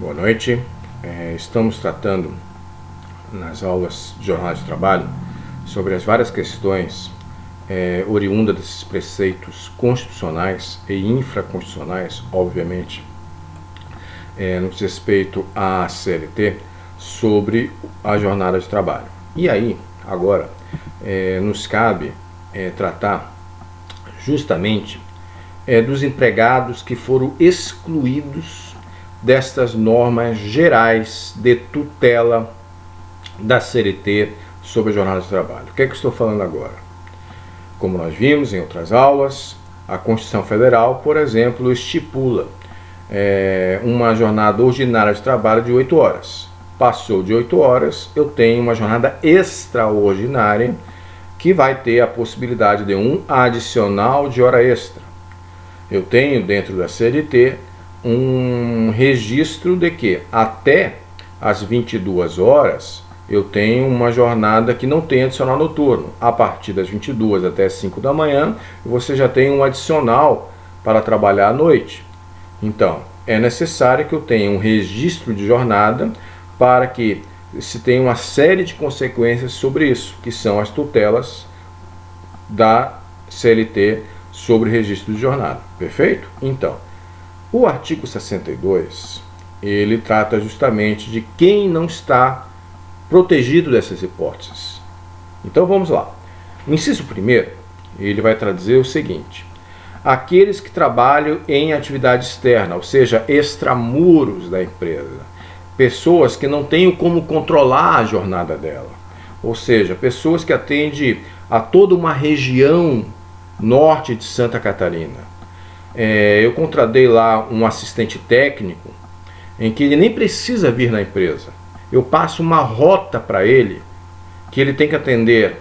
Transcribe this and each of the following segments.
Boa noite. Estamos tratando nas aulas de jornada de trabalho sobre as várias questões oriundas desses preceitos constitucionais e infraconstitucionais, obviamente, no que diz respeito à CLT, sobre a jornada de trabalho. E aí, agora, nos cabe tratar justamente dos empregados que foram excluídos destas normas gerais de tutela da CLT sobre a jornada de trabalho. O que é que eu estou falando agora? Como nós vimos em outras aulas, a Constituição Federal, por exemplo, estipula uma jornada ordinária de trabalho de 8 horas. Passou de 8 horas, eu tenho uma jornada extraordinária que vai ter a possibilidade de um adicional de hora extra. Eu tenho dentro da CLT um registro de que até as 22 horas eu tenho uma jornada que não tem adicional noturno. A partir das 22 até as 5 da manhã você já tem um adicional para trabalhar à noite. Então é necessário que eu tenha um registro de jornada para que se tenha uma série de consequências sobre isso, que são as tutelas da CLT sobre registro de jornada. Perfeito? Então, o artigo 62, ele trata justamente de quem não está protegido dessas hipóteses. Então vamos lá. O inciso 1º, ele vai trazer o seguinte: aqueles que trabalham em atividade externa, ou seja, extramuros da empresa, pessoas que não têm como controlar a jornada dela, ou seja, pessoas que atendem a toda uma região norte de Santa Catarina. Eu contratei lá um assistente técnico em que ele nem precisa vir na empresa. Eu passo uma rota para ele que ele tem que atender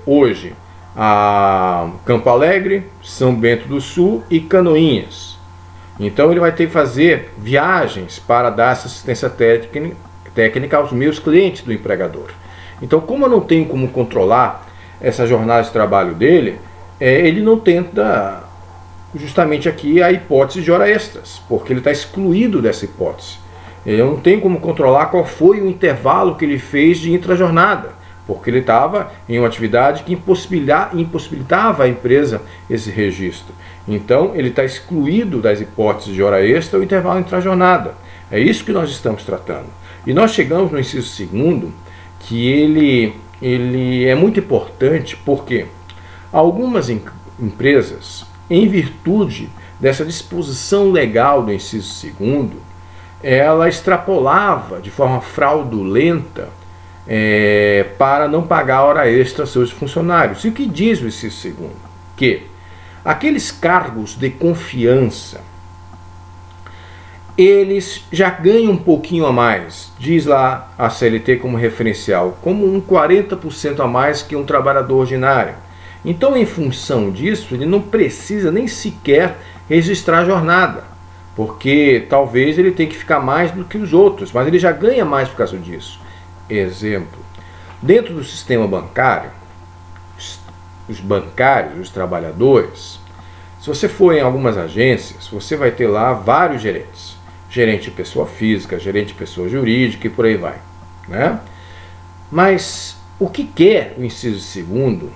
hoje a Campo Alegre, São Bento do Sul e Canoinhas. Então ele vai ter que fazer viagens para dar essa assistência técnica aos meus clientes do empregador. Então, como eu não tenho como controlar essa jornada de trabalho dele, ele não tenta justamente aqui a hipótese de hora extras, porque ele está excluído dessa hipótese. Ele não tem como controlar qual foi o intervalo que ele fez de intrajornada, porque ele estava em uma atividade que impossibilitava à empresa esse registro. Então ele está excluído das hipóteses de hora extra ou intervalo intrajornada. É isso que nós estamos tratando. E nós chegamos no inciso 2º, que ele é muito importante, porque algumas empresas, em virtude dessa disposição legal do inciso 2º, ela extrapolava de forma fraudulenta para não pagar hora extra aos seus funcionários. E o que diz o inciso 2º? Que aqueles cargos de confiança, eles já ganham um pouquinho a mais, diz lá a CLT como referencial, como um 40% a mais que um trabalhador ordinário. Então, em função disso, ele não precisa nem sequer registrar a jornada, porque talvez ele tenha que ficar mais do que os outros, mas ele já ganha mais por causa disso. Exemplo, dentro do sistema bancário, os bancários, os trabalhadores, se você for em algumas agências, você vai ter lá vários gerentes. Gerente de pessoa física, gerente de pessoa jurídica e por aí vai, né? Mas o que quer o inciso 2º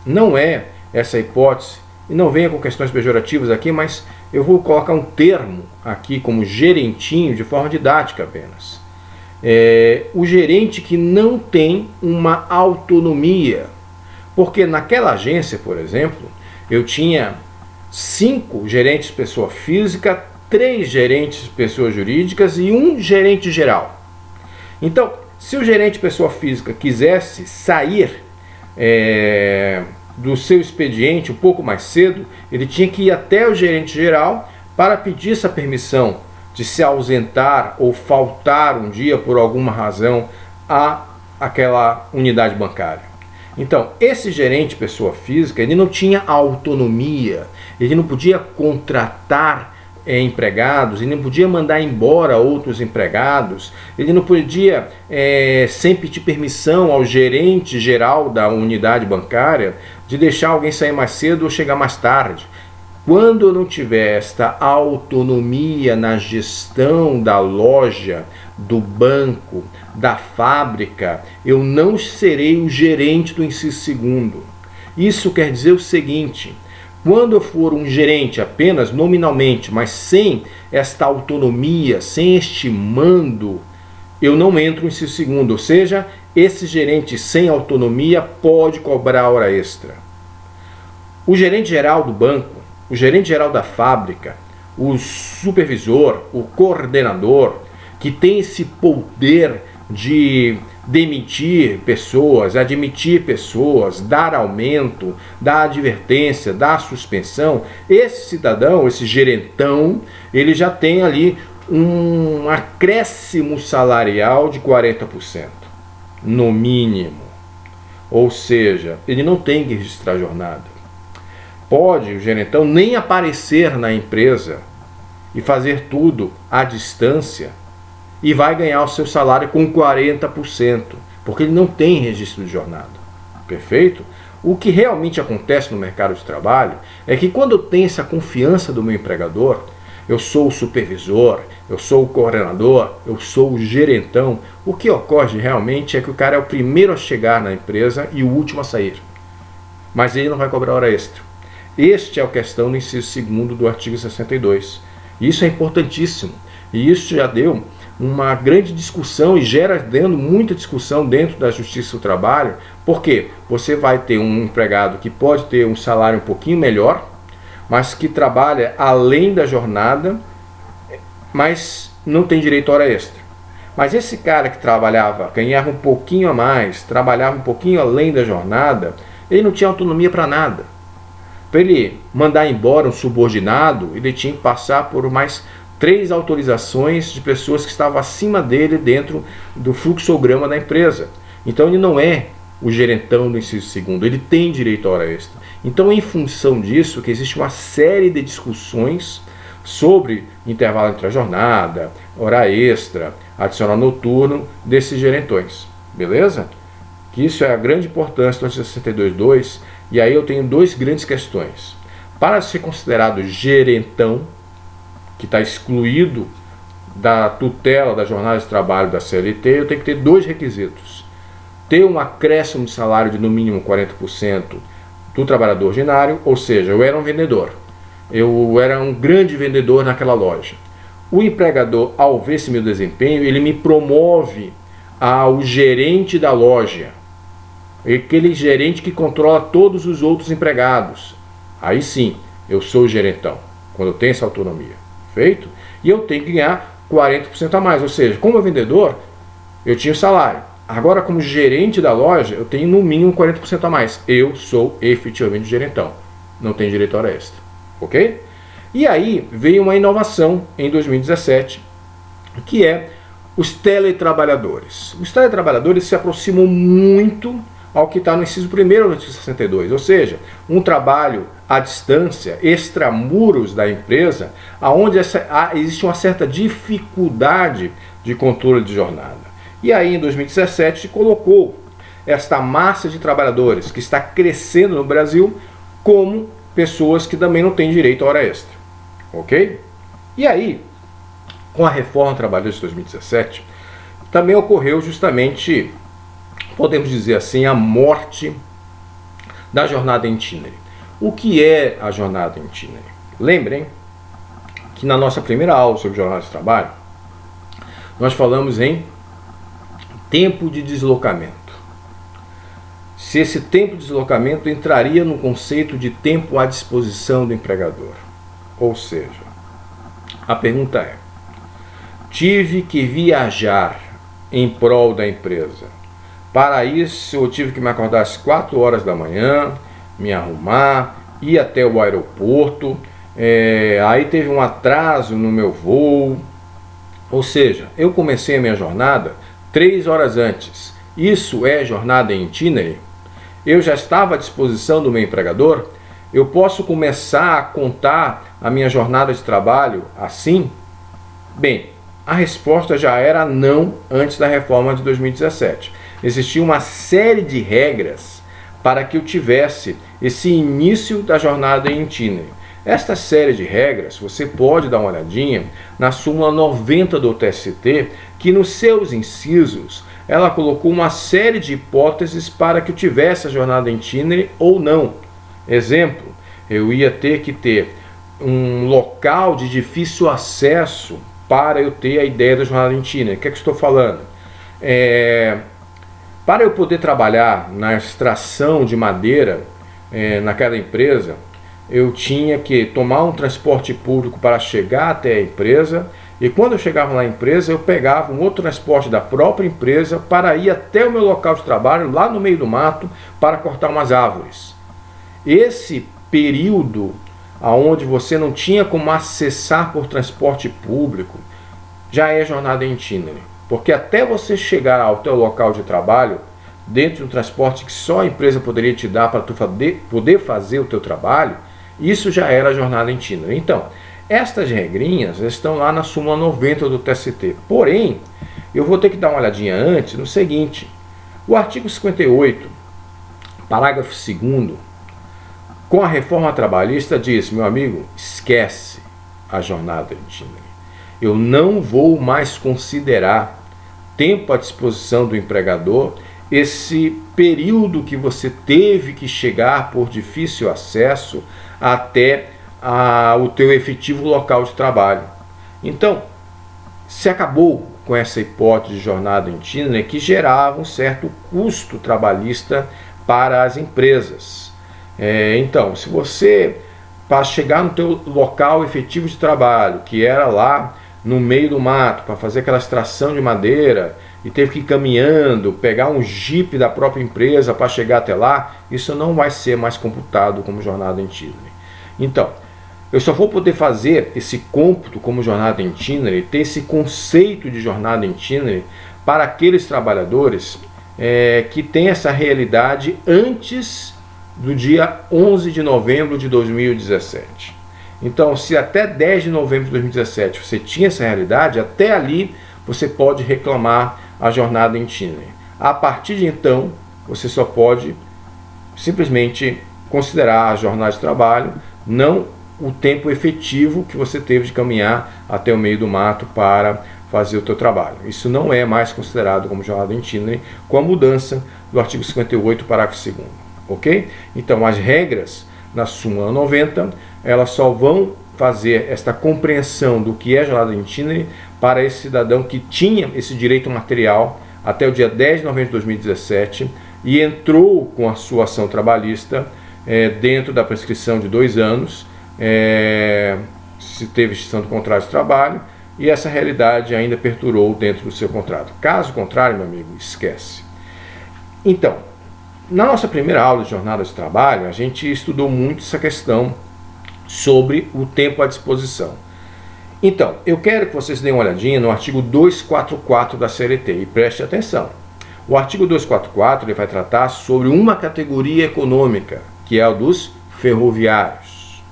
não é essa hipótese, e não venha com questões pejorativas aqui, mas eu vou colocar um termo aqui como gerentinho de forma didática apenas. O gerente que não tem uma autonomia, porque naquela agência, por exemplo, eu tinha 5 gerentes de pessoa física, 3 gerentes de pessoas jurídicas e 1 gerente geral. Então, se o gerente de pessoa física quisesse sair do seu expediente um pouco mais cedo, ele tinha que ir até o gerente geral para pedir essa permissão de se ausentar ou faltar um dia por alguma razão àquela unidade bancária. Então, esse gerente pessoa física, ele não tinha autonomia, ele não podia contratar empregados, ele não podia mandar embora outros empregados, ele não podia, sem pedir permissão ao gerente geral da unidade bancária, de deixar alguém sair mais cedo ou chegar mais tarde. Quando eu não tiver esta autonomia na gestão da loja, do banco, da fábrica, eu não serei o gerente do inciso segundo. Isso quer dizer o seguinte: quando eu for um gerente apenas nominalmente, mas sem esta autonomia, sem este mando, eu não entro no inciso segundo. Ou seja, esse gerente sem autonomia pode cobrar hora extra. O gerente geral do banco, o gerente geral da fábrica, o supervisor, o coordenador, que tem esse poder de demitir pessoas, admitir pessoas, dar aumento, dar advertência, dar suspensão, esse cidadão, esse gerentão, ele já tem ali um acréscimo salarial de 40%, no mínimo. Ou seja, ele não tem que registrar jornada. Pode o gerentão nem aparecer na empresa e fazer tudo à distância e vai ganhar o seu salário com 40%, porque ele não tem registro de jornada. Perfeito? O que realmente acontece no mercado de trabalho é que quando eu tenho essa confiança do meu empregador, eu sou o supervisor, eu sou o coordenador, eu sou o gerentão, o que ocorre realmente é que o cara é o primeiro a chegar na empresa e o último a sair. Mas ele não vai cobrar hora extra. Este é a questão do inciso segundo do artigo 62. Isso é importantíssimo. E isso já deu uma grande discussão e gera dando muita discussão dentro da Justiça do Trabalho. Por quê? Você vai ter um empregado que pode ter um salário um pouquinho melhor, mas que trabalha além da jornada, mas não tem direito a hora extra. Mas esse cara que trabalhava, ganhava um pouquinho a mais, trabalhava um pouquinho além da jornada, ele não tinha autonomia para nada. Para ele mandar embora um subordinado, ele tinha que passar por mais 3 autorizações de pessoas que estavam acima dele dentro do fluxograma da empresa. Então ele não é o gerentão do inciso segundo, ele tem direito à hora extra. Então, em função disso, que existe uma série de discussões sobre intervalo entre a jornada, hora extra, adicional noturno desses gerentões. Beleza? Que isso é a grande importância do artigo 62.2. E aí eu tenho 2 grandes questões. Para ser considerado gerentão, que está excluído da tutela da jornada de trabalho da CLT, eu tenho que ter 2 requisitos. Ter um acréscimo de salário de no mínimo 40% do trabalhador ordinário, ou seja, eu era um vendedor. Eu era um grande vendedor naquela loja. O empregador, ao ver esse meu desempenho, ele me promove ao gerente da loja. Aquele gerente que controla todos os outros empregados. Aí sim, eu sou o gerentão, quando eu tenho essa autonomia. Feito? E eu tenho que ganhar 40% a mais. Ou seja, como vendedor, eu tinha o salário. Agora, como gerente da loja, eu tenho no mínimo 40% a mais. Eu sou efetivamente gerentão. Não tenho direito a hora extra. Ok? E aí veio uma inovação em 2017, que é os teletrabalhadores. Os teletrabalhadores se aproximam muito ao que está no inciso 1º do artigo 62, ou seja, um trabalho à distância, extramuros da empresa, onde existe uma certa dificuldade de controle de jornada. E aí, em 2017, se colocou esta massa de trabalhadores que está crescendo no Brasil como pessoas que também não têm direito à hora extra. Ok? E aí, com a reforma trabalhista de 2017, também ocorreu justamente, podemos dizer assim, a morte da jornada em itinerário. O que é a jornada em itinerário? Lembrem que na nossa primeira aula sobre jornada de trabalho, nós falamos em tempo de deslocamento. Se esse tempo de deslocamento entraria no conceito de tempo à disposição do empregador. Ou seja, a pergunta é: tive que viajar em prol da empresa. Para isso, eu tive que me acordar às 4 horas da manhã, me arrumar, ir até o aeroporto, aí teve um atraso no meu voo. Ou seja, eu comecei a minha jornada 3 horas antes. Isso é jornada em itinerário? Eu já estava à disposição do meu empregador? Eu posso começar a contar a minha jornada de trabalho assim? Bem, a resposta já era não antes da reforma de 2017. Existia uma série de regras para que eu tivesse esse início da jornada em itinerário. Esta série de regras você pode dar uma olhadinha na súmula 90 do TST, que nos seus incisos ela colocou uma série de hipóteses para que eu tivesse a jornada itinerary ou não. Exemplo, eu ia ter que ter um local de difícil acesso para eu ter a ideia da jornada itinerary. O que é que estou falando? Para eu poder trabalhar na extração de madeira naquela empresa, eu tinha que tomar um transporte público para chegar até a empresa, e quando eu chegava na empresa, eu pegava um outro transporte da própria empresa para ir até o meu local de trabalho, lá no meio do mato, para cortar umas árvores. Esse período onde você não tinha como acessar por transporte público, já é jornada itinerary. Porque até você chegar ao teu local de trabalho, dentro de um transporte que só a empresa poderia te dar para tu poder fazer o teu trabalho, isso já era jornada itinerary. Então, estas regrinhas estão lá na súmula 90 do TST. Porém, eu vou ter que dar uma olhadinha antes no seguinte. O artigo 58, parágrafo 2º, com a reforma trabalhista diz, meu amigo, esquece a jornada itinerary. Eu não vou mais considerar tempo à disposição do empregador esse período que você teve que chegar por difícil acesso até o teu efetivo local de trabalho. Então, se acabou com essa hipótese de jornada itinerary que gerava um certo custo trabalhista para as empresas. Então, se você, para chegar no teu local efetivo de trabalho, que era lá no meio do mato, para fazer aquela extração de madeira, e teve que ir caminhando, pegar um jipe da própria empresa para chegar até lá, isso não vai ser mais computado como jornada itinerary. Então, eu só vou poder fazer esse cômputo como jornada itinerary, ter esse conceito de jornada itinerary para aqueles trabalhadores que têm essa realidade antes do dia 11 de novembro de 2017. Então, se até 10 de novembro de 2017 você tinha essa realidade, até ali você pode reclamar a jornada itinerary. A partir de então, você só pode simplesmente considerar a jornada de trabalho, não o tempo efetivo que você teve de caminhar até o meio do mato para fazer o teu trabalho. Isso não é mais considerado como jornada itinerary com a mudança do artigo 58, parágrafo 2º. Ok? Então, as regras na súmula 90, elas só vão fazer esta compreensão do que é jornada itinerary para esse cidadão que tinha esse direito material até o dia 10 de novembro de 2017 e entrou com a sua ação trabalhista dentro da prescrição de 2 anos, se teve extinção do contrato de trabalho, e essa realidade ainda perdurou dentro do seu contrato. Caso contrário, meu amigo, esquece. Então, na nossa primeira aula de jornada de trabalho, a gente estudou muito essa questão sobre o tempo à disposição. Então, eu quero que vocês deem uma olhadinha no artigo 244 da CLT e preste atenção. O artigo 244 ele vai tratar sobre uma categoria econômica, que é a dos ferroviários.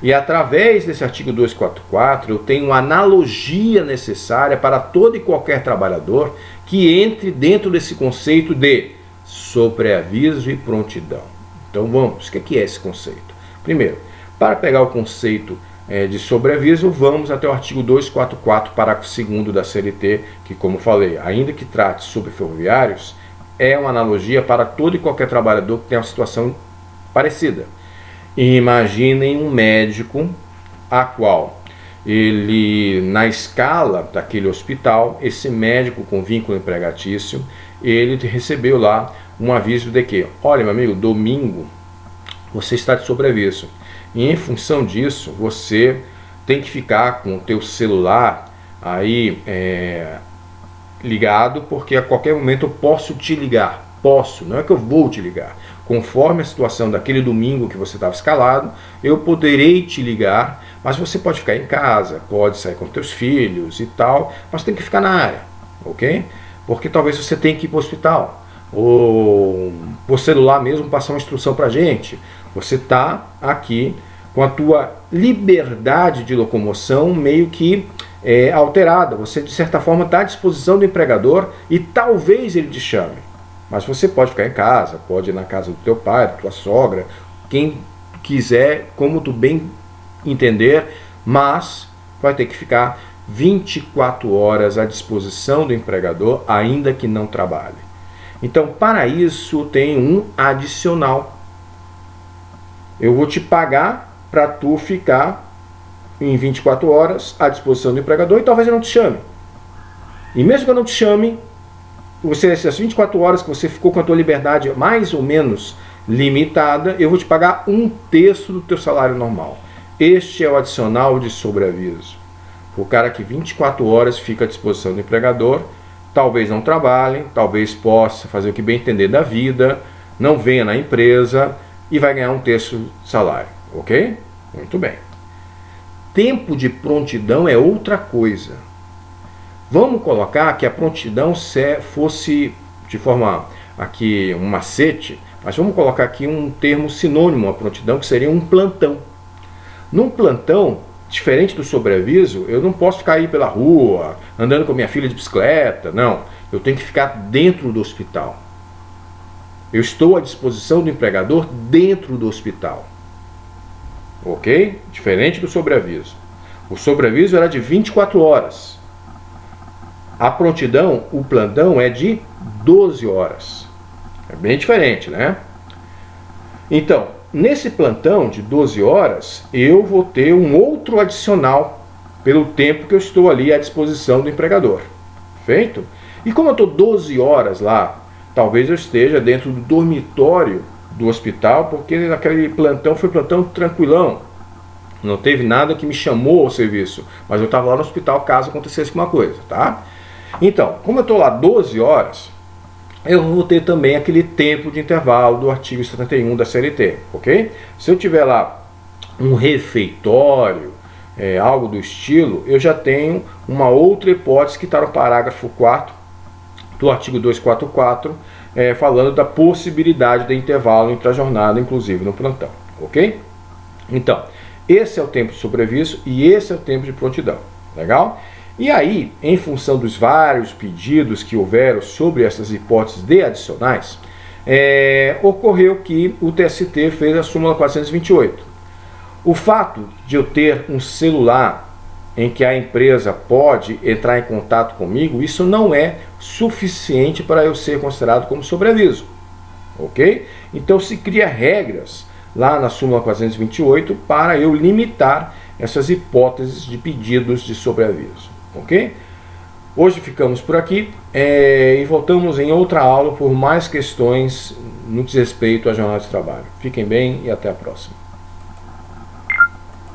E através desse artigo 244, eu tenho uma analogia necessária para todo e qualquer trabalhador que entre dentro desse conceito de sobreaviso e prontidão. Então vamos, o que é esse conceito? Primeiro, para pegar o conceito de sobreaviso, vamos até o artigo 244, parágrafo 2º da CLT, que, como falei, ainda que trate sobre ferroviários, é uma analogia para todo e qualquer trabalhador que tem uma situação parecida. Imaginem um médico a qual ele, na escala daquele hospital, esse médico com vínculo empregatício, ele recebeu lá um aviso de que, olha, meu amigo, domingo você está de sobreaviso. E em função disso, você tem que ficar com o teu celular aí ligado, porque a qualquer momento eu posso te ligar. Posso, não é que eu vou te ligar. Conforme a situação daquele domingo que você estava escalado, eu poderei te ligar, mas você pode ficar em casa, pode sair com teus filhos e tal, mas tem que ficar na área, ok? Porque talvez você tenha que ir para o hospital, ou por celular mesmo passar uma instrução para a gente. Você está aqui com a tua liberdade de locomoção meio que alterada. Você, de certa forma, está à disposição do empregador e talvez ele te chame. Mas você pode ficar em casa, pode ir na casa do teu pai, da tua sogra, quem quiser, como tu bem entender, mas vai ter que ficar 24 horas à disposição do empregador, ainda que não trabalhe. Então, para isso, tem um adicional. Eu vou te pagar para tu ficar em 24 horas à disposição do empregador e talvez eu não te chame. E mesmo que eu não te chame, essas 24 horas que você ficou com a tua liberdade mais ou menos limitada, eu vou te pagar 1/3 do teu salário normal. Este é o adicional de sobreaviso. O cara que 24 horas fica à disposição do empregador, talvez não trabalhe, talvez possa fazer o que bem entender da vida, não venha na empresa e vai ganhar 1/3 do salário, ok? Muito bem. Tempo de prontidão é outra coisa. Vamos colocar que a prontidão fosse, de forma aqui um macete, mas vamos colocar aqui um termo sinônimo à prontidão, que seria um plantão. Num plantão, diferente do sobreaviso, eu não posso ficar aí pela rua, andando com minha filha de bicicleta, não. Eu tenho que ficar dentro do hospital. Eu estou à disposição do empregador dentro do hospital. Ok? Diferente do sobreaviso. O sobreaviso era de 24 horas. A prontidão, o plantão, é de 12 horas. É bem diferente, né? Então, nesse plantão de 12 horas, eu vou ter um outro adicional pelo tempo que eu estou ali à disposição do empregador. Feito? E como eu estou 12 horas lá, talvez eu esteja dentro do dormitório do hospital, porque aquele plantão foi plantão tranquilão. Não teve nada que me chamou ao serviço, mas eu estava lá no hospital caso acontecesse alguma coisa, tá? Então, como eu estou lá 12 horas, eu vou ter também aquele tempo de intervalo do artigo 71 da CLT, ok? Se eu tiver lá um refeitório, algo do estilo, eu já tenho uma outra hipótese que está no parágrafo 4º do artigo 244, falando da possibilidade de intervalo entre a jornada, inclusive no plantão, ok? Então, esse é o tempo de sobreaviso e esse é o tempo de prontidão, legal? E aí, em função dos vários pedidos que houveram sobre essas hipóteses de adicionais, ocorreu que o TST fez a súmula 428. O fato de eu ter um celular em que a empresa pode entrar em contato comigo, isso não é suficiente para eu ser considerado como sobreaviso, ok? Então se cria regras lá na súmula 428 para eu limitar essas hipóteses de pedidos de sobreaviso, ok? Hoje ficamos por aqui e voltamos em outra aula por mais questões no que diz respeito à jornada de trabalho. Fiquem bem e até a próxima.